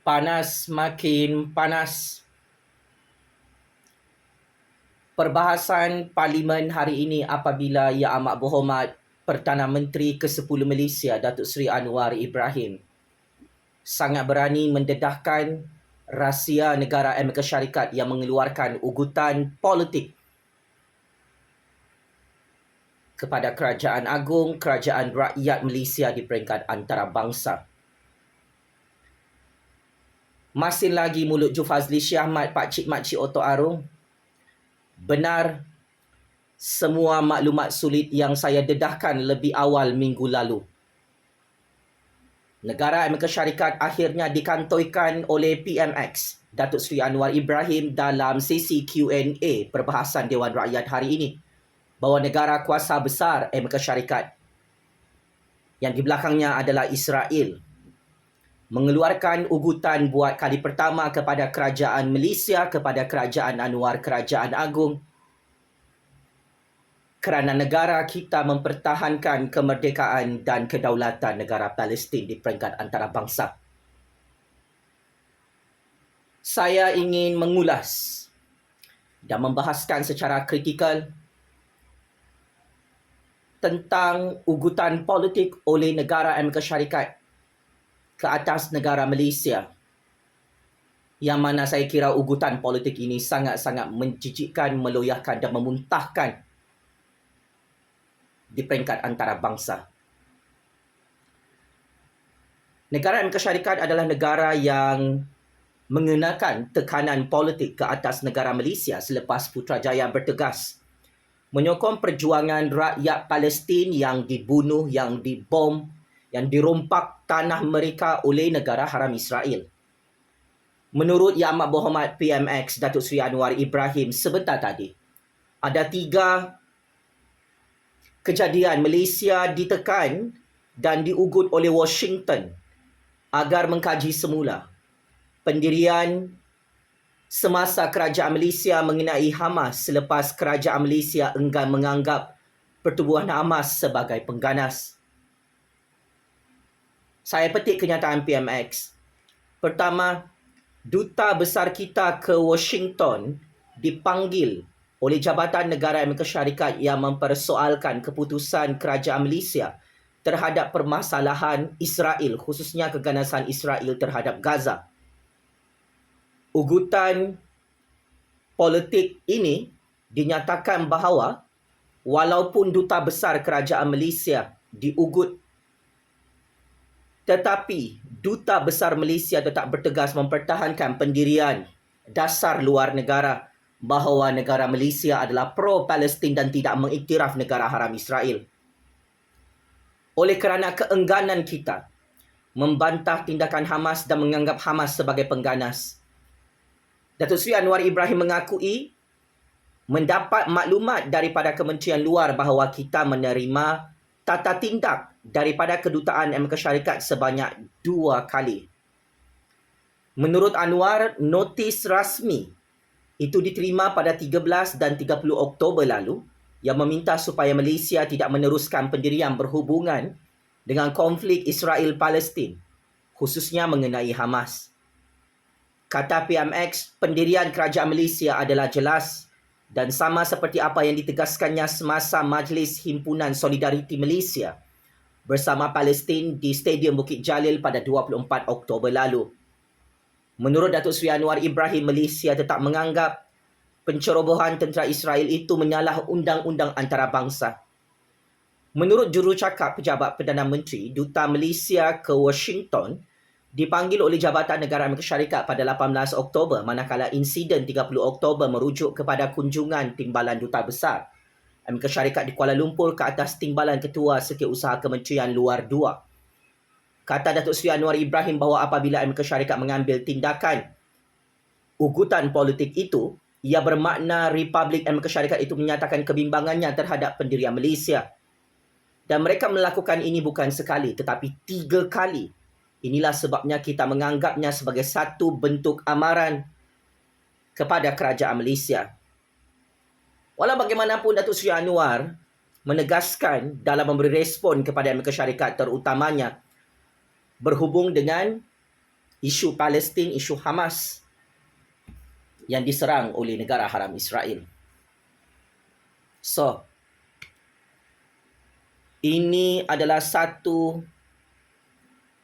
Panas makin panas. Perbahasan Parlimen hari ini apabila Yang Amat Berhormat Perdana Menteri ke-10 Malaysia Datuk Seri Anwar Ibrahim sangat berani mendedahkan rahsia negara Amerika Syarikat yang mengeluarkan ugutan politik kepada Kerajaan Agung, Kerajaan Rakyat Malaysia di peringkat antarabangsa. Masih lagi mulut Jufazli Syahmat, Pakcik-makcik Otok Arung. Benar semua maklumat sulit yang saya dedahkan lebih awal minggu lalu. Negara Amerika Syarikat akhirnya dikantoikan oleh PMX Datuk Seri Anwar Ibrahim dalam sesi Q&A perbahasan Dewan Rakyat hari ini bahawa negara kuasa besar Amerika Syarikat yang di belakangnya adalah Israel mengeluarkan ugutan buat kali pertama kepada Kerajaan Malaysia, kepada Kerajaan Anwar, Kerajaan Agung, kerana negara kita mempertahankan kemerdekaan dan kedaulatan negara Palestin di peringkat antarabangsa. Saya ingin mengulas dan membahaskan secara kritikal tentang ugutan politik oleh negara Amerika Syarikat ke atas negara Malaysia, yang mana saya kira ugutan politik ini sangat-sangat menjijikkan, meloyahkan dan memuntahkan di peringkat antarabangsa. Negara Amerika Syarikat adalah negara yang mengenakan tekanan politik ke atas negara Malaysia selepas Putrajaya bertegas menyokong perjuangan rakyat Palestin yang dibunuh, yang dibom, yang dirompak tanah mereka oleh negara haram Israel. Menurut Yang Amat Berhormat PMX Datuk Seri Anwar Ibrahim sebentar tadi, ada 3 kejadian Malaysia ditekan dan diugut oleh Washington agar mengkaji semula pendirian semasa Kerajaan Malaysia mengenai Hamas selepas Kerajaan Malaysia enggan menganggap pertubuhan Hamas sebagai pengganas. Saya petik kenyataan PMX. Pertama, Duta Besar kita ke Washington dipanggil oleh Jabatan Negara Amerika Syarikat yang mempersoalkan keputusan Kerajaan Malaysia terhadap permasalahan Israel, khususnya keganasan Israel terhadap Gaza. Ugutan politik ini dinyatakan bahawa walaupun Duta Besar Kerajaan Malaysia diugut, tetapi Duta Besar Malaysia tetap bertegas mempertahankan pendirian dasar luar negara bahawa negara Malaysia adalah pro-Palestin dan tidak mengiktiraf negara haram Israel. Oleh kerana keengganan kita membantah tindakan Hamas dan menganggap Hamas sebagai pengganas, Datuk Seri Anwar Ibrahim mengakui mendapat maklumat daripada Kementerian Luar bahawa kita menerima tata tindak daripada Kedutaan Amerika Syarikat sebanyak 2 kali. Menurut Anwar, notis rasmi itu diterima pada 13 dan 30 Oktober lalu yang meminta supaya Malaysia tidak meneruskan pendirian berhubungan dengan konflik Israel-Palestin, khususnya mengenai Hamas. Kata PMX, pendirian Kerajaan Malaysia adalah jelas dan sama seperti apa yang ditegaskannya semasa Majlis Himpunan Solidariti Malaysia bersama Palestin di Stadium Bukit Jalil pada 24 Oktober lalu. Menurut Datuk Seri Anwar Ibrahim, Malaysia tetap menganggap pencerobohan tentera Israel itu menyalah undang-undang antarabangsa. Menurut jurucakap Pejabat Perdana Menteri, Duta Malaysia ke Washington dipanggil oleh Jabatan Negara Amerika Syarikat pada 18 Oktober, manakala insiden 30 Oktober merujuk kepada kunjungan Timbalan Duta Besar Amerika Syarikat di Kuala Lumpur ke atas Timbalan Ketua Setiausaha Kementerian Luar 2. Kata Datuk Seri Anwar Ibrahim bahawa apabila Amerika Syarikat mengambil tindakan ugutan politik itu, ia bermakna Republik Amerika Syarikat itu menyatakan kebimbangannya terhadap pendirian Malaysia. Dan mereka melakukan ini bukan sekali, tetapi 3 kali. Inilah sebabnya kita menganggapnya sebagai satu bentuk amaran kepada Kerajaan Malaysia. Walau bagaimanapun, Datuk Seri Anwar menegaskan dalam memberi respon kepada Amerika Syarikat, terutamanya berhubung dengan isu Palestin, isu Hamas yang diserang oleh negara haram Israel. So, ini adalah satu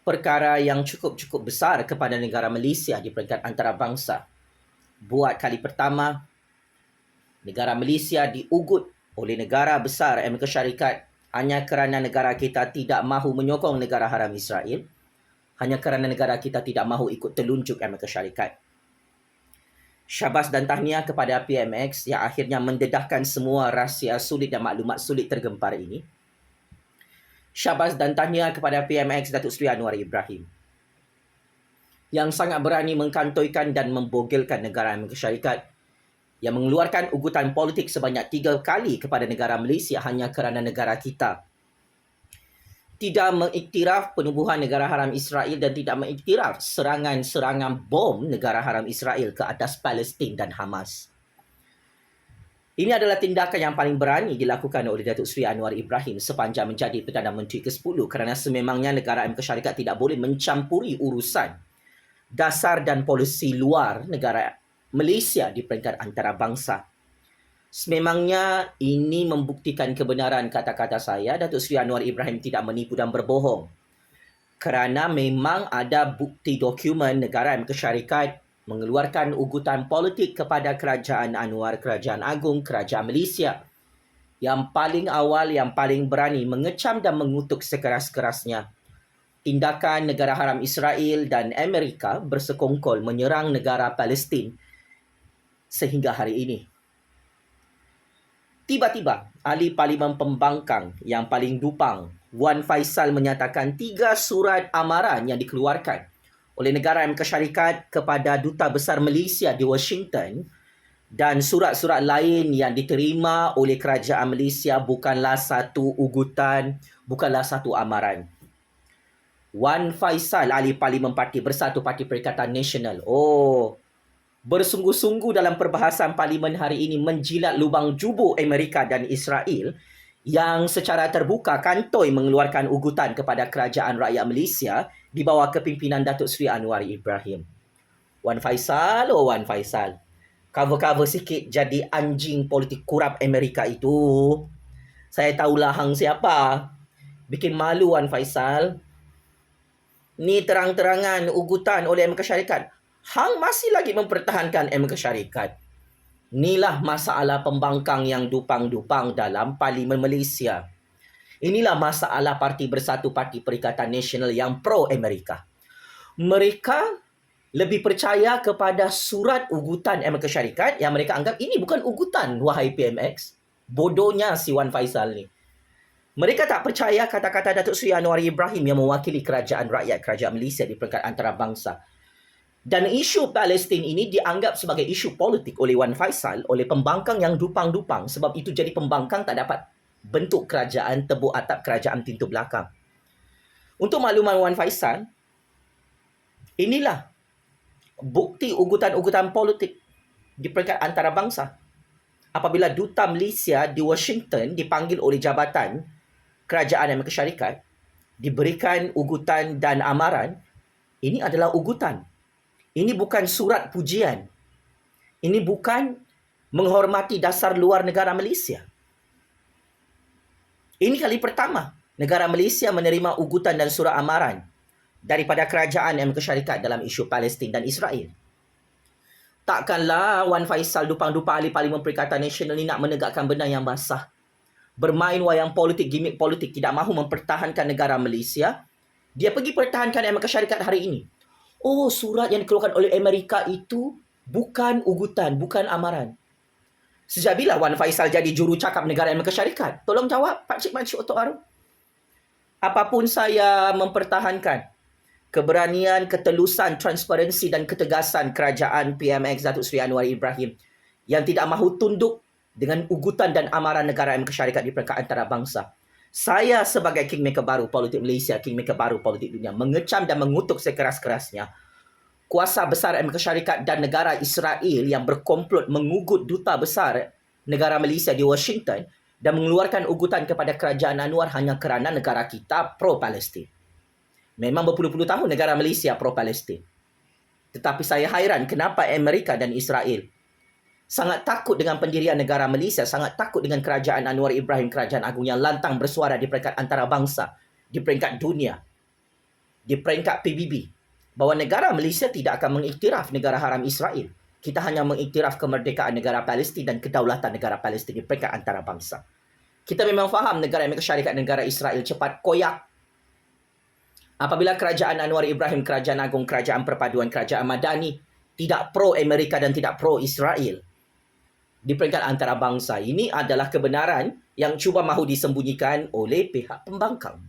perkara yang cukup besar kepada negara Malaysia di peringkat antarabangsa. Buat kali pertama, negara Malaysia diugut oleh negara besar Amerika Syarikat hanya kerana negara kita tidak mahu menyokong negara haram Israel, hanya kerana negara kita tidak mahu ikut telunjuk Amerika Syarikat. Syabas dan tahniah kepada PMX yang akhirnya mendedahkan semua rahsia sulit dan maklumat sulit tergempar ini. Syabas dan tahniah kepada PMX Datuk Seri Anwar Ibrahim yang sangat berani mengkantoikan dan membogilkan negara Amerika Syarikat, yang mengeluarkan ugutan politik sebanyak 3 kali kepada negara Malaysia hanya kerana negara kita tidak mengiktiraf penubuhan negara haram Israel dan tidak mengiktiraf serangan-serangan bom negara haram Israel ke atas Palestin dan Hamas. Ini adalah tindakan yang paling berani dilakukan oleh Datuk Seri Anwar Ibrahim sepanjang menjadi Perdana Menteri ke-10, kerana sememangnya negara Amerika Syarikat tidak boleh mencampuri urusan dasar dan polisi luar negara Malaysia di peringkat antarabangsa. Sememangnya ini membuktikan kebenaran kata-kata saya, Datuk Seri Anwar Ibrahim tidak menipu dan berbohong. Kerana memang ada bukti dokumen negara Amerika Syarikat mengeluarkan ugutan politik kepada Kerajaan Anwar, Kerajaan Agung, Kerajaan Malaysia, yang paling awal, yang paling berani mengecam dan mengutuk sekeras-kerasnya tindakan negara haram Israel dan Amerika bersekongkol menyerang negara Palestin sehingga hari ini. Tiba-tiba, ahli Parlimen Pembangkang yang paling dupang, Wan Faisal, menyatakan 3 surat amaran yang dikeluarkan oleh negara Amerika Syarikat kepada Duta Besar Malaysia di Washington dan surat-surat lain yang diterima oleh Kerajaan Malaysia bukanlah satu ugutan, bukanlah satu amaran. Wan Faisal, ahli Parlimen Parti Bersatu Parti Perikatan Nasional, bersungguh-sungguh dalam perbahasan Parlimen hari ini menjilat lubang jubur Amerika dan Israel yang secara terbuka kantoi mengeluarkan ugutan kepada Kerajaan Rakyat Malaysia di bawah kepimpinan Datuk Seri Anwar Ibrahim. Wan Faisal, Wan Faisal, cover-cover sikit jadi anjing politik kurap Amerika itu. Saya tahulah hang siapa. Bikin malu Wan Faisal. Ni terang-terangan ugutan oleh Amerika Syarikat. Hang masih lagi mempertahankan Amerika Syarikat. Inilah masalah pembangkang yang dupang-dupang dalam Parlimen Malaysia. Inilah masalah Parti Bersatu Parti Perikatan Nasional yang pro-Amerika. Mereka lebih percaya kepada surat ugutan Amerika Syarikat yang mereka anggap ini bukan ugutan, wahai PMX. Bodohnya si Wan Faisal ni. Mereka tak percaya kata-kata Datuk Seri Anwar Ibrahim yang mewakili kerajaan rakyat, kerajaan Malaysia di peringkat antarabangsa. Dan isu Palestin ini dianggap sebagai isu politik oleh Wan Faisal, oleh pembangkang yang dupang-dupang. Sebab itu jadi pembangkang tak dapat bentuk kerajaan, tebuk atap kerajaan pintu belakang. Untuk makluman Wan Faisal, inilah bukti ugutan-ugutan politik di peringkat antarabangsa. Apabila Duta Malaysia di Washington dipanggil oleh Jabatan Kerajaan Amerika Syarikat, diberikan ugutan dan amaran, ini adalah ugutan. Ini bukan surat pujian. Ini bukan menghormati dasar luar negara Malaysia. Ini kali pertama negara Malaysia menerima ugutan dan surat amaran daripada kerajaan Amerika Syarikat dalam isu Palestin dan Israel. Takkanlah Wan Faisal dupang-dupang ahli Parlimen Perikatan Nasional ni nak menegakkan benda yang basah. Bermain wayang politik, gimmick politik, tidak mahu mempertahankan negara Malaysia. Dia pergi pertahankan Amerika Syarikat hari ini. Surat yang dikeluarkan oleh Amerika itu bukan ugutan, bukan amaran. Sejak bila Wan Faisal jadi jurucakap negara Amerika Syarikat? Tolong jawab, Pakcik-pakcik Otok Aru. Apapun saya mempertahankan keberanian, ketelusan, transparansi dan ketegasan kerajaan PMX Datuk Seri Anwar Ibrahim yang tidak mahu tunduk dengan ugutan dan amaran negara Amerika Syarikat di peringkat antarabangsa. Saya sebagai kingmaker baru politik Malaysia, kingmaker baru politik dunia, mengecam dan mengutuk sekeras-kerasnya kuasa besar Amerika Syarikat dan negara Israel yang berkomplot mengugut Duta Besar negara Malaysia di Washington dan mengeluarkan ugutan kepada Kerajaan Anwar hanya kerana negara kita pro-Palestin. Memang berpuluh-puluh tahun negara Malaysia pro-Palestin. Tetapi saya hairan kenapa Amerika dan Israel sangat takut dengan pendirian negara Malaysia, sangat takut dengan kerajaan Anwar Ibrahim, kerajaan agung yang lantang bersuara di peringkat antarabangsa, di peringkat dunia, di peringkat PBB, bahawa negara Malaysia tidak akan mengiktiraf negara haram Israel. Kita hanya mengiktiraf kemerdekaan negara Palestin dan kedaulatan negara Palestin di peringkat antarabangsa. Kita memang faham negara Amerika Syarikat dan negara Israel cepat koyak apabila kerajaan Anwar Ibrahim, kerajaan agung, kerajaan perpaduan, kerajaan Madani tidak pro-Amerika dan tidak pro-Israel di peringkat antarabangsa. Ini adalah kebenaran yang cuba mahu disembunyikan oleh pihak pembangkang.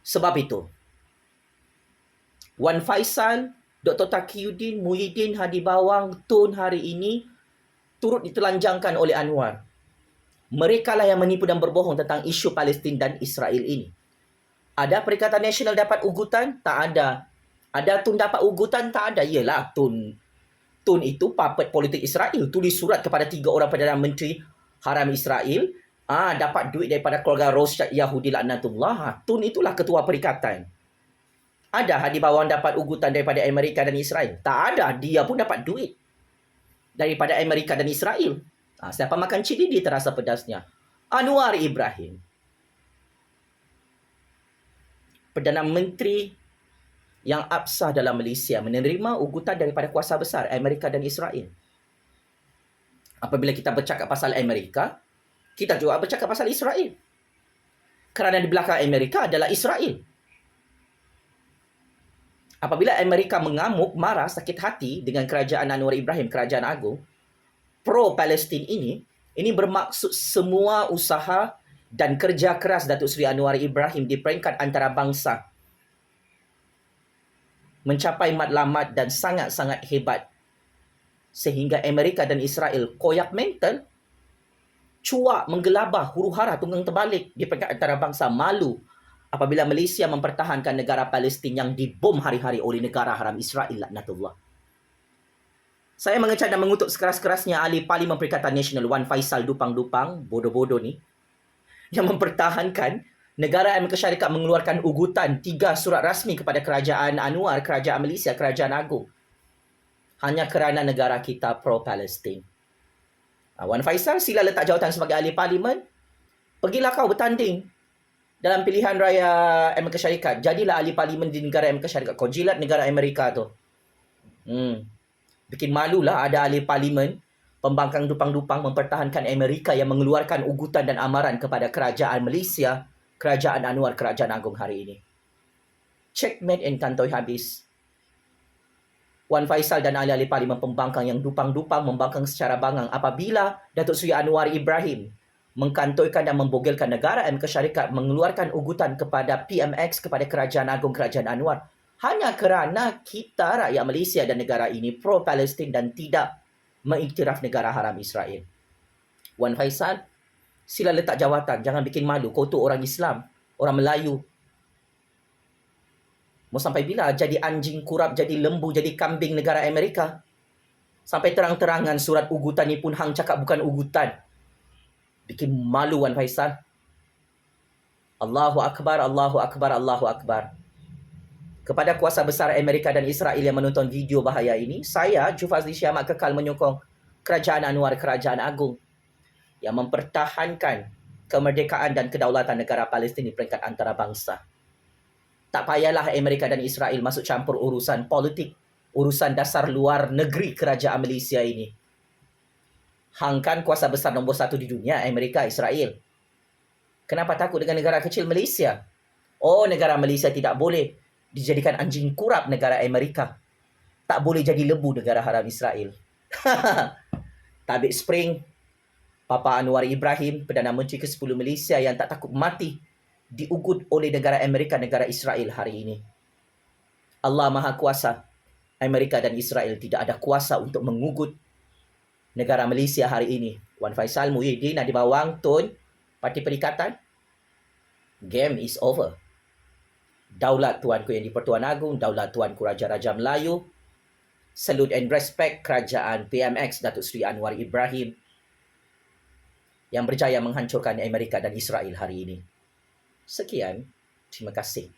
Sebab itu, Wan Faisal, Dr. Taqiyuddin, Muhyiddin, Hadi Bawang, Tun hari ini turut ditelanjangkan oleh Anwar. Mereka lah yang menipu dan berbohong tentang isu Palestin dan Israel ini. Ada Perikatan Nasional dapat ugutan? Tak ada. Ada Tun dapat ugutan? Tak ada. Yelah, Tun itu puppet politik Israel. Tulis surat kepada 3 orang Perdana Menteri Haram Israel. Dapat duit daripada keluarga Rothschild Yahudi laknatullah. Tun itulah ketua perikatan. Ada Hadi Bawang dapat ugutan daripada Amerika dan Israel? Tak ada. Dia pun dapat duit daripada Amerika dan Israel. Siapa makan cili dia terasa pedasnya. Anwar Ibrahim, Perdana Menteri yang absah dalam Malaysia, menerima ugutan daripada kuasa besar Amerika dan Israel. Apabila kita bercakap pasal Amerika, kita juga bercakap pasal Israel. Kerana di belakang Amerika adalah Israel. Apabila Amerika mengamuk, marah, sakit hati dengan kerajaan Anwar Ibrahim, kerajaan agung, pro-Palestin ini bermaksud semua usaha dan kerja keras Datuk Seri Anwar Ibrahim di peringkat antarabangsa mencapai matlamat dan sangat-sangat hebat. Sehingga Amerika dan Israel koyak mental, cuak, menggelabah, huru-hara, tunggang terbalik di peringkat antarabangsa, malu apabila Malaysia mempertahankan negara Palestin yang dibom hari-hari oleh negara haram Israel laknatullah. Saya mengecam dan mengutuk sekeras-kerasnya ahli Parlimen Perikatan Nasional Wan Faisal Dupang-Dupang, bodoh-bodoh ni, yang mempertahankan negara Amerika Syarikat mengeluarkan ugutan 3 surat rasmi kepada kerajaan Anwar, kerajaan Malaysia, kerajaan agung, hanya kerana negara kita pro-Palestin. Wan Faisal, sila letak jawatan sebagai ahli Parlimen. Pergilah kau bertanding dalam pilihan raya Amerika Syarikat. Jadilah ahli Parlimen di negara Amerika Syarikat. Kau jilat negara Amerika tu. Bikin malulah ada ahli Parlimen pembangkang dupang-dupang mempertahankan Amerika yang mengeluarkan ugutan dan amaran kepada kerajaan Malaysia, kerajaan Anwar, kerajaan agung hari ini. Checkmate and kantoi habis. Wan Faisal dan ahli-ahli Parlimen pembangkang yang dupang-dupang membangkang secara bangang apabila Datuk Seri Anwar Ibrahim mengkantoikan dan membogelkan negara Amerika Syarikat mengeluarkan ugutan kepada PMX, kepada kerajaan agung, kerajaan Anwar, hanya kerana kita rakyat Malaysia dan negara ini pro-Palestin dan tidak mengiktiraf negara haram Israel. Wan Faisal, sila letak jawatan. Jangan bikin malu. Kau tu orang Islam, orang Melayu. Mau sampai bila jadi anjing kurap, jadi lembu, jadi kambing negara Amerika? Sampai terang-terangan surat ugutan ni pun hang cakap bukan ugutan. Bikin malu Wan Faisal. Allahu Akbar, Allahu Akbar, Allahu Akbar. Kepada kuasa besar Amerika dan Israel yang menonton video bahaya ini, saya, Jufazli Syamat, kekal menyokong kerajaan Anwar, kerajaan agung yang mempertahankan kemerdekaan dan kedaulatan negara Palestin di peringkat antarabangsa. Tak payahlah Amerika dan Israel masuk campur urusan politik, urusan dasar luar negeri kerajaan Malaysia ini. Hang kan kuasa besar nombor 1 di dunia, Amerika, Israel. Kenapa takut dengan negara kecil Malaysia? Oh, negara Malaysia tidak boleh dijadikan anjing kurap negara Amerika. Tak boleh jadi lembu negara haram Israel. Tabik Spring, Papa Anwar Ibrahim, Perdana Menteri ke-10 Malaysia yang tak takut mati, diugut oleh negara Amerika, negara Israel hari ini. Allah Maha Kuasa. Amerika dan Israel tidak ada kuasa untuk mengugut negara Malaysia hari ini. Wan Faisal, Muhyiddin, Hadi Bawang, Tun, Parti Perikatan. Game is over. Daulat Tuanku Yang di-Pertuan Agong, daulat Tuanku Raja-Raja Melayu. Salute and respect kerajaan PMX Datuk Seri Anwar Ibrahim yang berjaya menghancurkan Amerika dan Israel hari ini. Sekian, terima kasih.